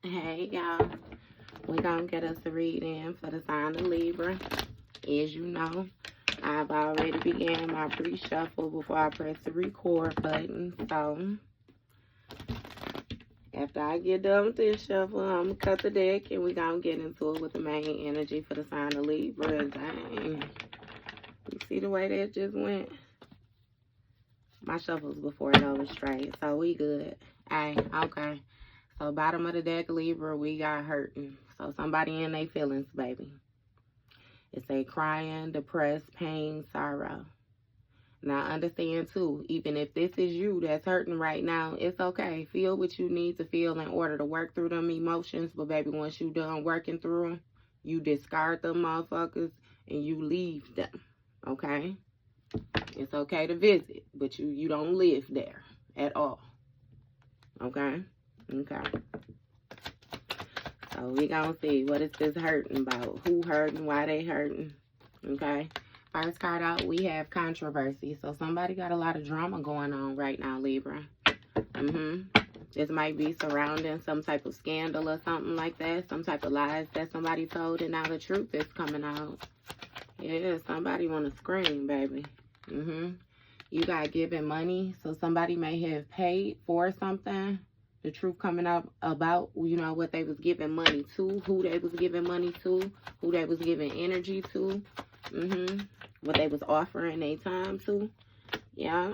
Hey y'all, we gonna get us a reading for the sign of Libra. As you know, I've already began my pre-shuffle before I press the record button. So after I get done with this shuffle, I'm gonna cut the deck and we gonna get into it with the main energy for the sign of Libra. Dang, you see the way that just went? My shuffles before it over straight, so we good. Hey, okay. So bottom of the deck, Libra, we got hurting. So somebody in their feelings, baby. It's a crying, depressed, pain, sorrow. Now understand too, even if this is you that's hurting right now, it's okay. Feel what you need to feel in order to work through them emotions. But baby, once you done working through them, you discard them motherfuckers and you leave them. Okay? It's okay to visit, but you don't live there at all. Okay? Okay. So we gonna see what is this hurting about. Who hurting, why they hurting. Okay? First card out, we have controversy. So somebody got a lot of drama going on right now, Libra. This might be surrounding some type of scandal or something like that. Some type of lies that somebody told and now the truth is coming out. Yeah, somebody want to scream, baby. You got given money. So somebody may have paid for something. The truth coming out about, you know, what they was giving money to, who they was giving money to, who they was giving energy to, what they was offering their time to, yeah.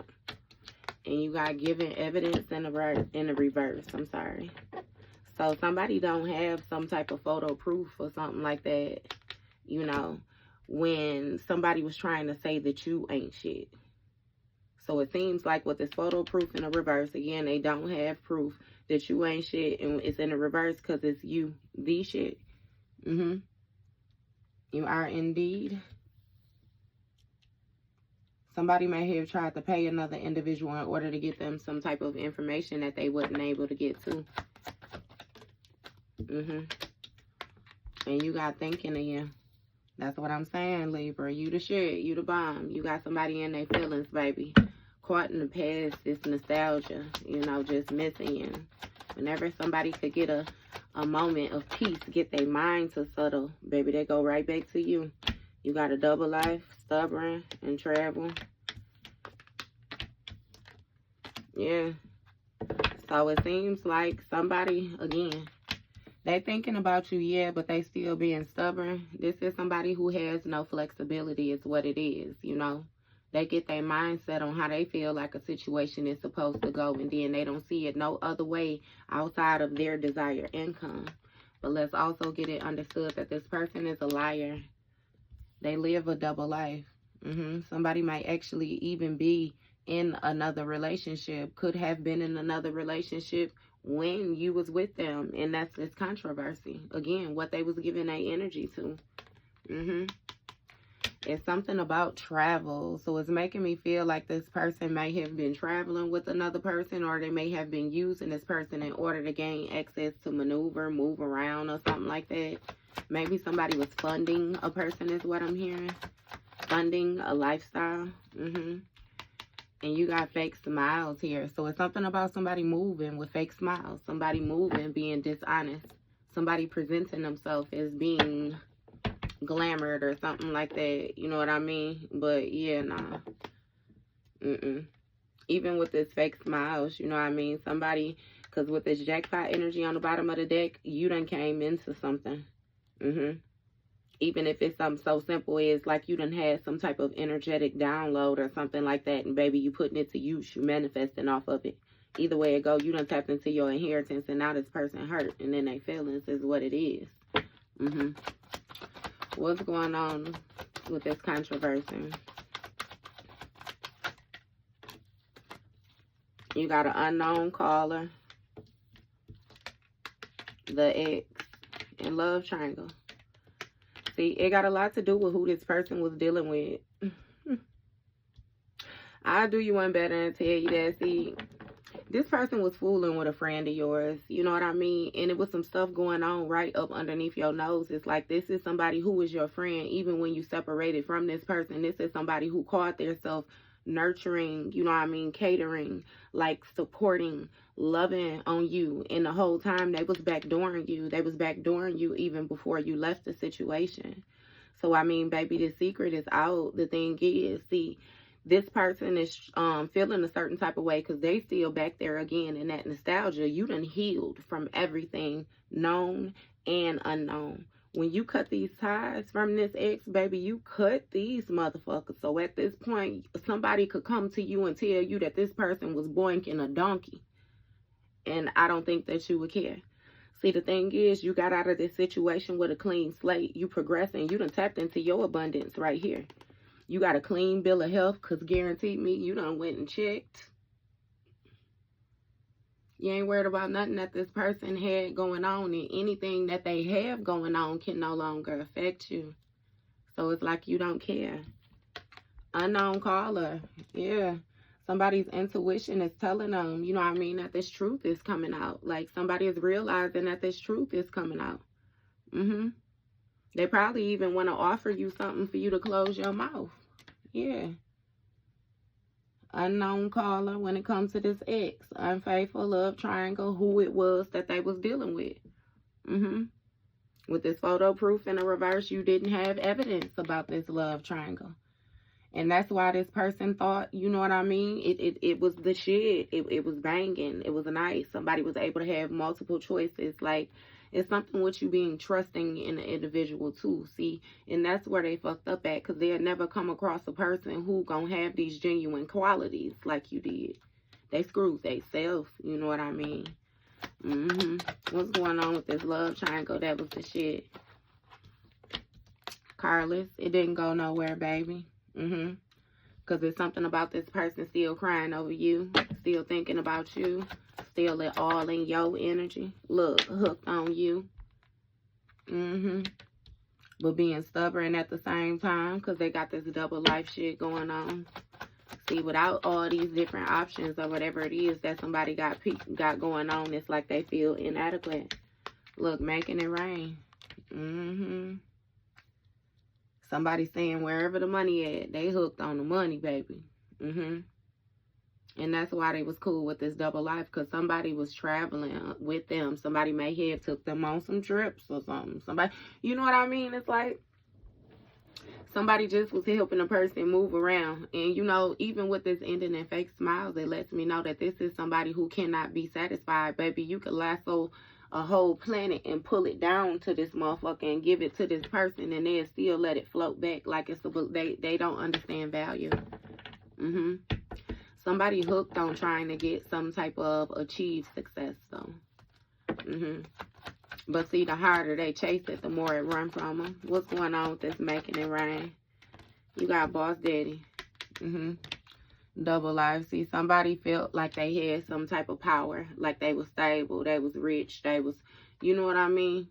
And you got given evidence in the reverse, I'm sorry. So somebody don't have some type of photo proof or something like that, you know, when somebody was trying to say that you ain't shit. So it seems like with this photo proof in the reverse, again, they don't have proof that you ain't shit, and it's in the reverse because it's you, the shit. You are indeed. Somebody may have tried to pay another individual in order to get them some type of information that they wasn't able to get to. And you got thinking of you. That's what I'm saying, Libra. You the shit. You the bomb. You got somebody in their feelings, baby. Caught in the past, this nostalgia, you know, just missing you. Whenever somebody could get a moment of peace, get their mind to settle, baby, they go right back to you. You got a double life, stubborn, and travel. Yeah. So it seems like somebody, again, they thinking about you, yeah, but they still being stubborn. This is somebody who has no flexibility is what it is, you know. They get their mindset on how they feel like a situation is supposed to go, and then they don't see it no other way outside of their desired income. But let's also get it understood that this person is a liar. They live a double life. Somebody might actually even be in another relationship, could have been in another relationship when you was with them, and that's this controversy. Again, what they was giving their energy to. It's something about travel. So it's making me feel like this person may have been traveling with another person, or they may have been using this person in order to gain access to maneuver, move around, or something like that. Maybe somebody was funding a person is what I'm hearing. Funding a lifestyle. And you got fake smiles here. So it's something about somebody moving with fake smiles. Somebody moving, being dishonest. Somebody presenting themselves as being glamored or something like that, you know what I mean? But yeah, nah. Even with this fake smiles, you know what I mean? Somebody, because with this jackpot energy on the bottom of the deck, you done came into something. Even if it's something so simple as like you done had some type of energetic download or something like that, and baby, you putting it to use, you manifesting off of it. Either way it go, you done tapped into your inheritance, and now this person hurt, and then they feelings is what it is. What's going on with this controversy? You got an unknown caller, the ex, and love triangle. See, it got a lot to do with who this person was dealing with. I'll do you one better and tell you that, see, this person was fooling with a friend of yours, you know what I mean? And it was some stuff going on right up underneath your nose. It's like this is somebody who was your friend even when you separated from this person. This is somebody who called themselves nurturing, you know what I mean, catering, like supporting, loving on you. And the whole time they was backdooring you. They was backdooring you even before you left the situation. So, I mean, baby, the secret is out. The thing is, see, this person is feeling a certain type of way because they still back there again in that nostalgia. You done healed from everything known and unknown. When you cut these ties from this ex, baby, you cut these motherfuckers. So at this point, somebody could come to you and tell you that this person was boinking a donkey. And I don't think that you would care. See, the thing is, you got out of this situation with a clean slate. You progressing. You done tapped into your abundance right here. You got a clean bill of health because guaranteed me you done went and checked. You ain't worried about nothing that this person had going on, and anything that they have going on can no longer affect you. So it's like you don't care. Unknown caller. Yeah. Somebody's intuition is telling them, you know what I mean, that this truth is coming out. Like somebody is realizing that this truth is coming out. They probably even want to offer you something for you to close your mouth. Yeah. Unknown caller when it comes to this ex. Unfaithful love triangle. Who it was that they was dealing with. With this photo proof in the reverse, you didn't have evidence about this love triangle. And that's why this person thought, you know what I mean? It was the shit. It was banging. It was nice. Somebody was able to have multiple choices. Like, it's something with you being trusting in the individual too, see? And that's where they fucked up at, because they'll never come across a person who gonna have these genuine qualities like you did. They screwed themselves, you know what I mean? What's going on with this love triangle? That was the shit. Careless. It didn't go nowhere, baby. Because there's something about this person still crying over you, still thinking about you, still all in your energy. Look, hooked on you. But being stubborn at the same time because they got this double life shit going on. See, without all these different options or whatever it is that somebody got going on, it's like they feel inadequate. Look, making it rain. Somebody saying wherever the money at, they hooked on the money, baby. And that's why they was cool with this double life, because somebody was traveling with them. Somebody may have took them on some trips or something. Somebody, you know what I mean? It's like somebody just was helping a person move around. And, you know, even with this ending in fake smiles, it lets me know that this is somebody who cannot be satisfied, baby. You could lasso a whole planet and pull it down to this motherfucker and give it to this person, and they'll still let it float back like it's they don't understand value. Somebody hooked on trying to get some type of achieved success though. But see, the harder they chase it, the more it run from them. What's going on with this making it rain? You got boss daddy. Double life. See, somebody felt like they had some type of power, like they was stable, they was rich, they was, you know what I mean?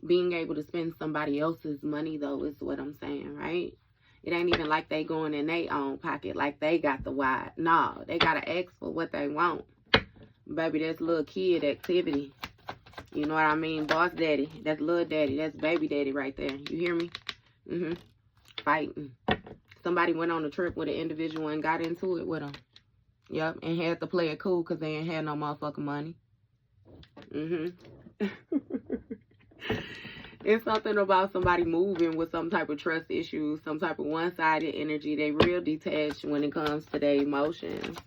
Being able to spend somebody else's money, though, is what I'm saying, right? It ain't even like they going in their own pocket, like they got the wide. No, they gotta ask for what they want. Baby, that's little kid activity. You know what I mean? Boss daddy. That's little daddy. That's baby daddy right there. You hear me? Fighting. Somebody went on a trip with an individual and got into it with them. Yep, and had to play it cool because they ain't had no motherfucking money. It's something about somebody moving with some type of trust issues, some type of one-sided energy. They real detached when it comes to their emotions.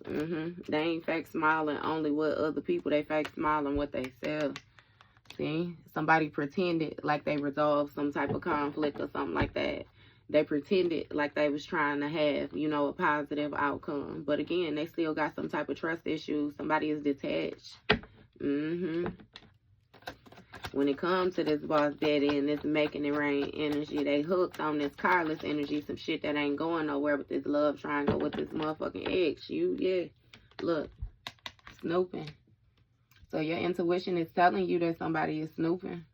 They ain't fake smiling only with other people. They fake smiling with themselves. See? Somebody pretended like they resolved some type of conflict or something like that. They pretended like they was trying to have, you know, a positive outcome. But again, they still got some type of trust issues. Somebody is detached. When it comes to this boss daddy and this making it rain energy, they hooked on this careless energy, some shit that ain't going nowhere with this love triangle with this motherfucking ex. Look, snooping. So your intuition is telling you that somebody is snooping.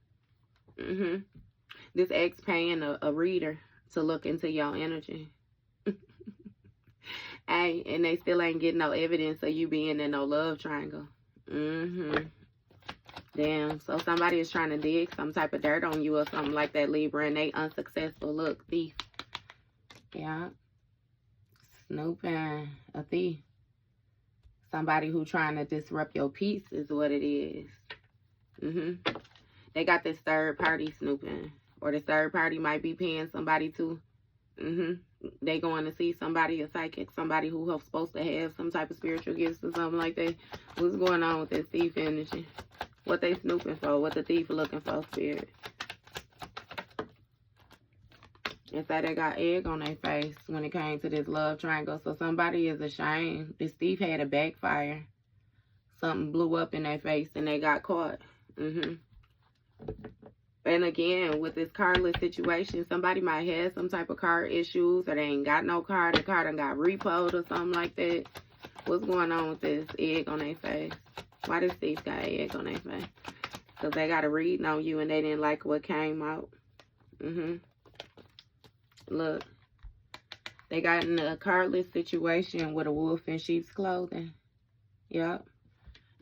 This ex paying a reader to look into your energy. Hey, and they still ain't getting no evidence of you being in no love triangle. Damn, so somebody is trying to dig some type of dirt on you or something like that, Libra, and they unsuccessful. Look, thief. Yeah. Snooping. A thief. Somebody who trying to disrupt your peace is what it is. They got this third party snooping. Or the third party might be paying somebody to. They going to see somebody, a psychic, somebody who is supposed to have some type of spiritual gifts or something like that. What's going on with this thief energy? What they snooping for? What the thief looking for, spirit? It's like they got egg on their face when it came to this love triangle. So somebody is ashamed. This thief had a backfire. Something blew up in their face and they got caught. And again, with this cardless situation, somebody might have some type of car issues, or they ain't got no car. The car done got repoed or something like that. What's going on with this egg on their face? Why this thief got egg on their face? Because they got a reading on you and they didn't like what came out. Look. They got in a cardless situation with a wolf in sheep's clothing. Yep.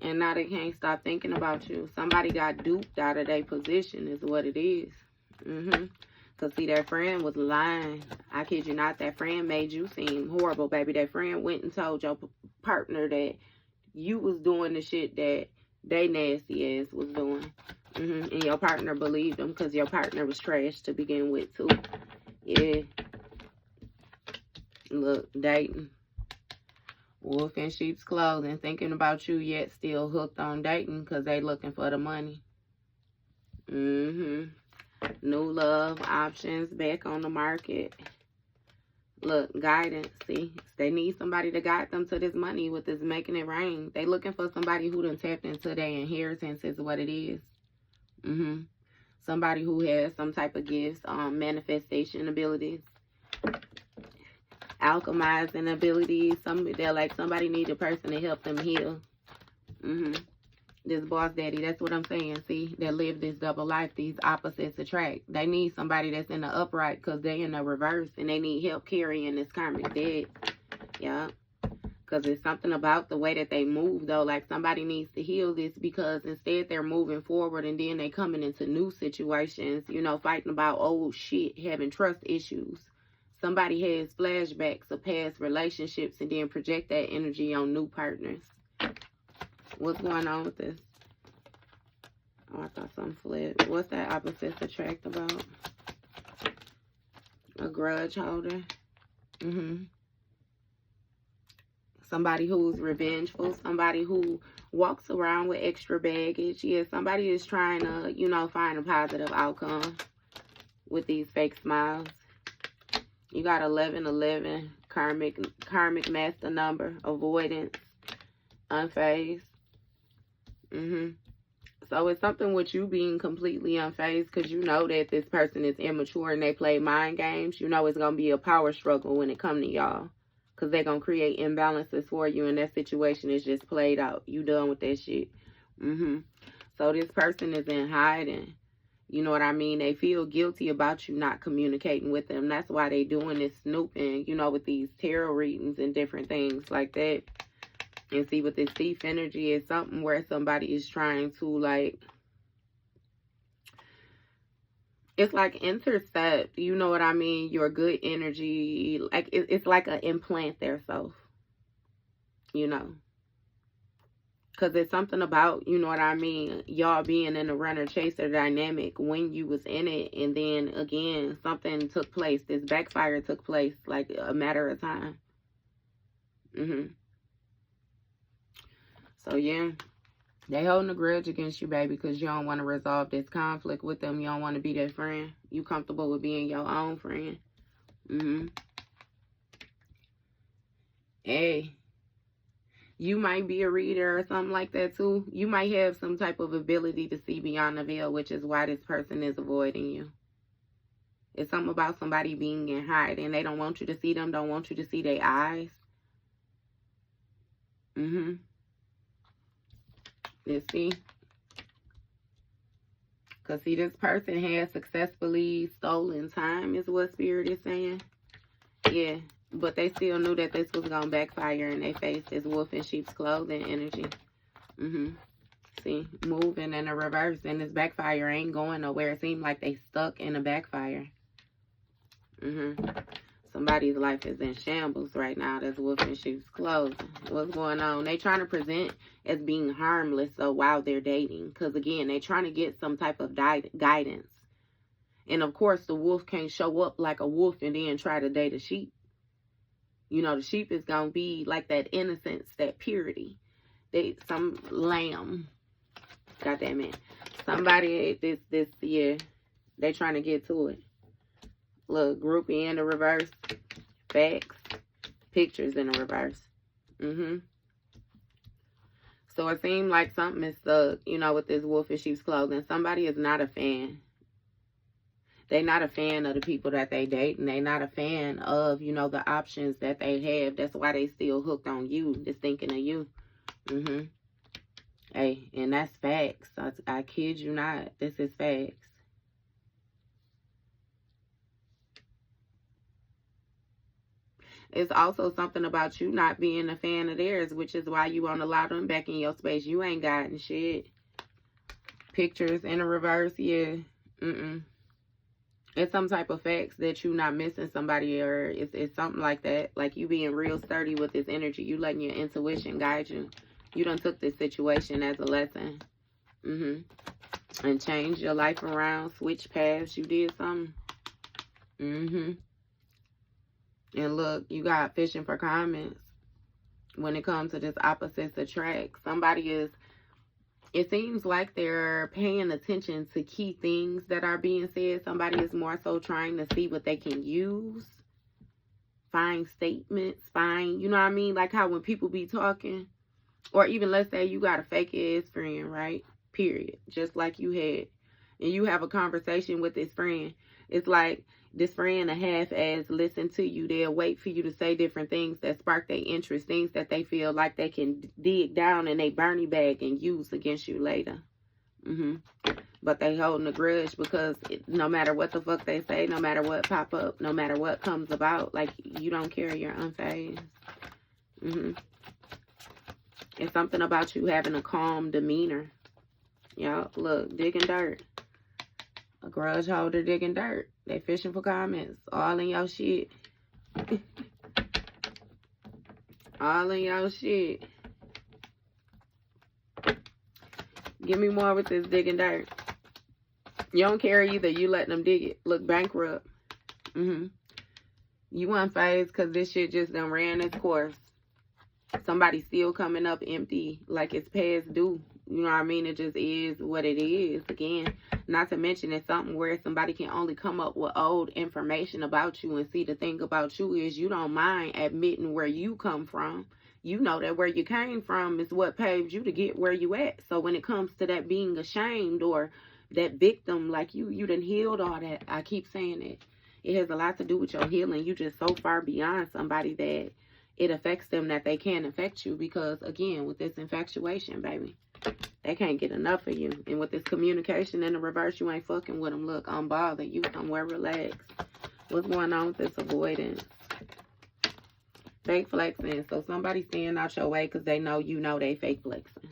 And now they can't stop thinking about you. Somebody got duped out of their position is what it is. Because, see, that friend was lying. I kid you not. That friend made you seem horrible, baby. That friend went and told your partner that you was doing the shit that they nasty ass was doing. And your partner believed them because your partner was trash to begin with, too. Yeah. Look, dating. Wolf in sheep's clothing, thinking about you yet still hooked on dating because they looking for the money. New love options back on the market. Look, guidance. See, they need somebody to guide them to this money with this making it rain. They looking for somebody who done tapped into their inheritance is what it is. Somebody who has some type of gifts, manifestation abilities. Alchemizing abilities. They're like somebody need a person to help them heal. This boss daddy, that's what I'm saying. See, they live this double life. These opposites attract. They need somebody that's in the upright because they in the reverse and they need help carrying this karmic debt. Yeah. Because it's something about the way that they move, though. Like somebody needs to heal this because instead they're moving forward and then they coming into new situations, you know, fighting about old shit, having trust issues. Somebody has flashbacks of past relationships and then project that energy on new partners. What's going on with this? Oh, I thought something flipped. What's that opposites attract about? A grudge holder. Somebody who's revengeful. Somebody who walks around with extra baggage. Yeah, somebody is trying to, you know, find a positive outcome with these fake smiles. You got 1111, karmic master number, avoidance, unfazed. So it's something with you being completely unfazed because you know that this person is immature and they play mind games. You know it's going to be a power struggle when it comes to y'all because they're going to create imbalances for you and that situation is just played out. You done with that shit. So this person is in hiding. You know what I mean? They feel guilty about you not communicating with them. That's why they doing this snooping, you know, with these tarot readings and different things like that. And see, with this thief energy, it's something where somebody is trying to, like, it's like intercept, you know what I mean? Your good energy. Like, it's like an implant their self, you know. Because it's something about, you know what I mean, y'all being in a runner-chaser dynamic when you was in it. And then, again, something took place. This backfire took place like a matter of time. So, yeah. They holding a grudge against you, baby, because you don't want to resolve this conflict with them. You don't want to be their friend. You comfortable with being your own friend. Hey. You might be a reader or something like that too. You might have some type of ability to see beyond the veil, which is why this person is avoiding you. It's something about somebody being in hiding. They don't want you to see them, don't want you to see their eyes. Let's see. Because, see, this person has successfully stolen time is what Spirit is saying. Yeah. But they still knew that this was going to backfire in their face. This wolf in sheep's clothing energy. See, moving in a reverse. And this backfire ain't going nowhere. It seemed like they stuck in a backfire. So Somebody's life is in shambles right now. That's wolf in sheep's clothing. What's going on? They trying to present as being harmless so while they're dating. Because, again, they trying to get some type of guidance. And, of course, the wolf can't show up like a wolf and then try to date a sheep. You know, the sheep is going to be like that innocence, that purity. Some lamb. God damn it. Somebody, this year, they trying to get to it. Look, groupie in the reverse. Facts. Pictures in the reverse. So it seems like something is stuck, you know, with this wolf in sheep's clothing. Somebody is not a fan. They're not a fan of the people that they date. And they're not a fan of, you know, the options that they have. That's why they still hooked on you. Just thinking of you. Hey, and that's facts. I kid you not. This is facts. It's also something about you not being a fan of theirs, which is why you won't allow them back in your space. You ain't gotten shit. Pictures in a reverse, yeah. It's some type of facts that you not missing somebody, or it's something like that. Like you being real sturdy with this energy. You letting your intuition guide you. You done took this situation as a lesson. And changed your life around. Switch paths. You did something. And look, you got fishing for comments when it comes to this opposites attract. Somebody is, it seems like they're paying attention to key things that are being said. Somebody is more so trying to see what they can use. Find statements, you know what I mean? Like how when people be talking, or even let's say you got a fake ass friend, right? Period. Just like you had. And you have a conversation with this friend. It's like, this friend a half-ass listen to you. They'll wait for you to say different things that spark their interest, things that they feel like they can dig down in a Bernie bag and use against you later. But they holding a grudge because no matter what the fuck they say, no matter what pop up, no matter what comes about, like you don't care, you're unfazed. It's something about you having a calm demeanor. Y'all, look, digging dirt. A grudge holder digging dirt. They fishing for comments. All in your shit. All in your shit. Give me more with this digging dirt. You don't care either. You letting them dig it. Look, bankrupt. You unfazed because this shit just done ran its course. Somebody still coming up empty. Like it's past due. You know what I mean? It just is what it is. Again, not to mention it's something where somebody can only come up with old information about you. And see, the thing about you is you don't mind admitting where you come from. You know that where you came from is what paved you to get where you at. So when it comes to that being ashamed or that victim, like you done healed all that. I keep saying it. It has a lot to do with your healing. You just so far beyond somebody that it affects them that they can't affect you. Because, again, with this infatuation, baby, they can't get enough of you. And with this communication in the reverse, you ain't fucking with them. Look, I'm bothered. You somewhere relaxed. What's going on with this avoidance? Fake flexing. So somebody staying out your way because they know you know they fake flexing.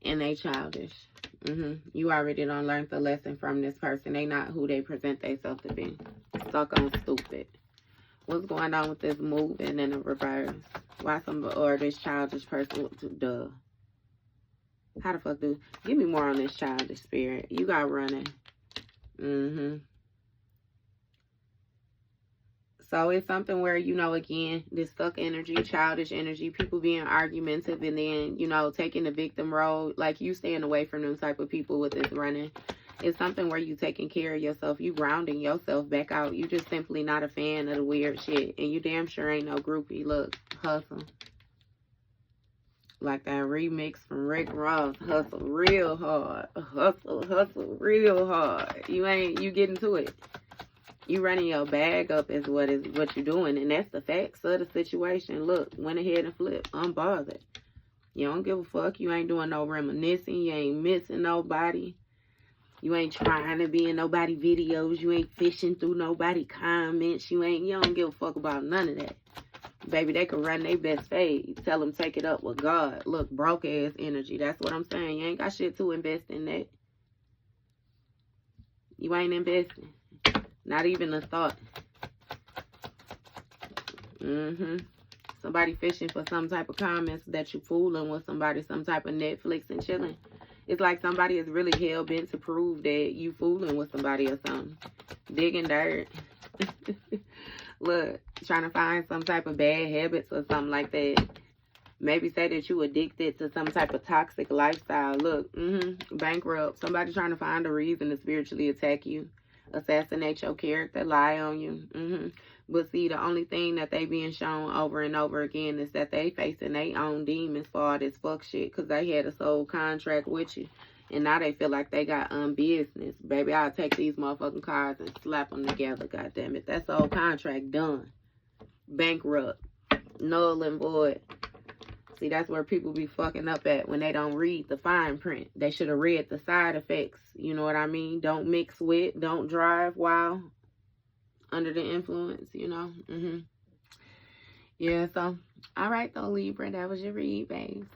And they childish. You already done learned the lesson from this person. They not who they present themselves to be. Stuck on stupid. What's going on with this moving in the reverse? Why or this childish person? Duh. How the fuck do? Give me more on this childish spirit. You got running. So it's something where, you know, again, this stuck energy, childish energy, people being argumentative and then, you know, taking the victim role. Like you staying away from them type of people with this running. It's something where you taking care of yourself. You grounding yourself back out. You just simply not a fan of the weird shit. And you damn sure ain't no groupie. Look, hustle. Like that remix from Rick Ross. Hustle real hard. Hustle real hard. You getting to it. You running your bag up is what you're doing. And that's the facts of the situation. Look, went ahead and flipped. Unbothered. You don't give a fuck. You ain't doing no reminiscing. You ain't missing nobody. You ain't trying to be in nobody videos. You ain't fishing through nobody comments. You don't give a fuck about none of that. Baby, they can run their best fade. Tell them take it up with God. Look, broke ass energy. That's what I'm saying. You ain't got shit to invest in that. You ain't investing. Not even a thought. Somebody fishing for some type of comments that you fooling with somebody, some type of Netflix and chilling. It's like somebody is really hell-bent to prove that you fooling with somebody or something. Digging dirt. Look, trying to find some type of bad habits or something like that. Maybe say that you addicted to some type of toxic lifestyle. Look, bankrupt. Somebody trying to find a reason to spiritually attack you. Assassinate your character. Lie on you. But see, the only thing that they being shown over and over again is that they facing their own demons for all this fuck shit. Because they had a soul contract with you. And now they feel like they got business. Baby, I'll take these motherfucking cards and slap them together. God damn it. That soul contract done. Bankrupt. Null and void. See, that's where people be fucking up at when they don't read the fine print. They should have read the side effects. You know what I mean? Don't mix with, don't drive while under the influence, you know? Yeah, so, all right, though, Libra. That was your read, babes.